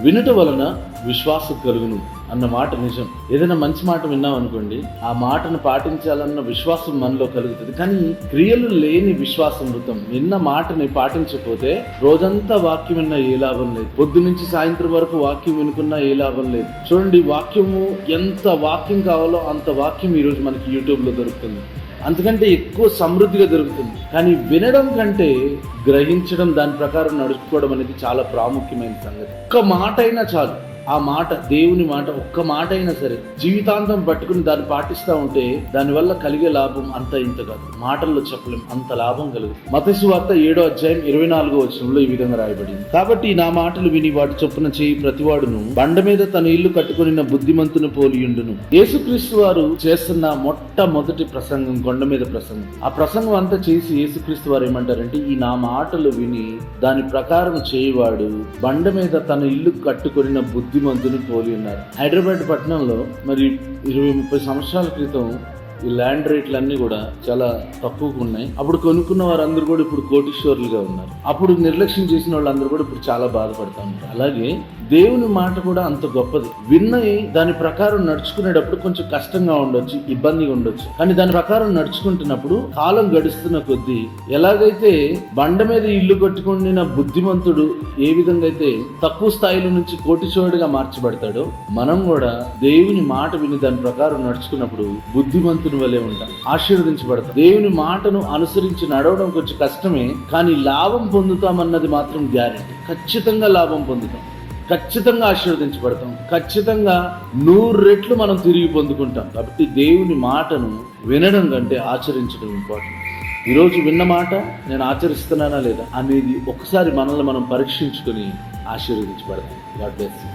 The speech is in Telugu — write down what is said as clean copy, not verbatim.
వినుట వలన విశ్వాసం కలుగును అన్న మాట నిజం. ఏదైనా మంచి మాట విన్నాం అనుకోండి, ఆ మాటను పాటించాలన్న విశ్వాసం మనలో కలుగుతుంది. కానీ క్రియలు లేని విశ్వాసం మృతం. విన్న మాటని పాటించకపోతే రోజంతా వాక్యం విన్నా ఏ లాభం లేదు, పొద్దు నుంచి సాయంత్రం వరకు వాక్యం వినుకున్నా ఏ లాభం లేదు. చూడండి, వాక్యము ఎంత వాక్యం కావాలో అంత వాక్యం ఈరోజు మనకి యూట్యూబ్లో దొరుకుతుంది, అంతకంటే ఎక్కువ సమృద్ధిగా దొరుకుతుంది. కానీ వినడం కంటే గ్రహించడం, దాని ప్రకారం నడుచుకోవడం అనేది చాలా ప్రాముఖ్యమైన సంగతి. ఒక్క మాట అయినా చాలు, ఆ మాట దేవుని మాట, ఒక్క మాట అయినా సరే జీవితాంతం పట్టుకుని దాన్ని పాటిస్తూ ఉంటే దానివల్ల కలిగే లాభం అంత ఇంత కాదు, మాటల్లో చెప్పలేం, అంత లాభం కలుగుతుంది. మత్తయి సువార్త 7వ అధ్యాయం 24వ వచనంలో ఈ విధంగా రాయబడింది, కాబట్టి నా మాటలు విని వాటి చొప్పున చేయి ప్రతివాడును బండ మీద తన ఇల్లు కట్టుకుని బుద్ధిమంతుని పోలియుండును. యేసుక్రీస్తు వారు చేస్తున్న మొట్టమొదటి ప్రసంగం కొండ మీద ప్రసంగం. ఆ ప్రసంగం అంతా చేసి యేసుక్రీస్తు వారు ఏమంటారంటే, ఈ నా మాటలు విని దాని ప్రకారం చేయవాడు బండ మీద తన ఇల్లు కట్టుకుని బుద్ధిమంతుని పోలి ఉన్నారు. హైదరాబాద్ పట్టణంలో మరి 20-30 సంవత్సరాల క్రితం ఈ ల్యాండ్ రేట్లన్నీ కూడా చాలా తక్కువగా ఉన్నాయి. అప్పుడు కొనుక్కున్న వారందరూ కూడా ఇప్పుడు కోటీశ్వరులుగా ఉన్నారు. అప్పుడు నిర్లక్ష్యం చేసిన వాళ్ళందరూ కూడా ఇప్పుడు చాలా బాధపడతా ఉంటారు. అలాగే దేవుని మాట కూడా అంత గొప్పది. విన్నయి దాని ప్రకారం నడుచుకునేటప్పుడు కొంచెం కష్టంగా ఉండొచ్చు, ఇబ్బందిగా ఉండొచ్చు. కానీ దాని ప్రకారం నడుచుకుంటున్నప్పుడు కాలం గడుస్తున్న కొద్దీ ఎలాగైతే బండ మీద ఇల్లు కట్టుకుని బుద్ధిమంతుడు ఏ విధంగా అయితే తక్కువ స్థాయిలో నుంచి కోటీశ్వరుడిగా మార్చబడతాడో, మనం కూడా దేవుని మాట విని దాని ప్రకారం నడుచుకున్నప్పుడు బుద్ధిమంతుడు వలే ఉంటాం, ఆశీర్వదించబడతాం. దేవుని మాటను అనుసరించి నడవడం కొంచెం కష్టమే, కానీ లాభం పొందుతామన్నది మాత్రం గ్యారెంటీ. ఖచ్చితంగా లాభం పొందుతాం, ఖచ్చితంగా ఆశీర్వదించబడతాం, ఖచ్చితంగా 100 రెట్లు మనం తిరిగి పొందుకుంటాం. కాబట్టి దేవుని మాటను వినడం కంటే ఆచరించడం ఇంపార్టెంట్. ఈరోజు విన్న మాట నేను ఆచరిస్తున్నానా లేదా అనేది ఒకసారి మనల్ని మనం పరీక్షించుకొని ఆశీర్వదించబడతాం. God bless you.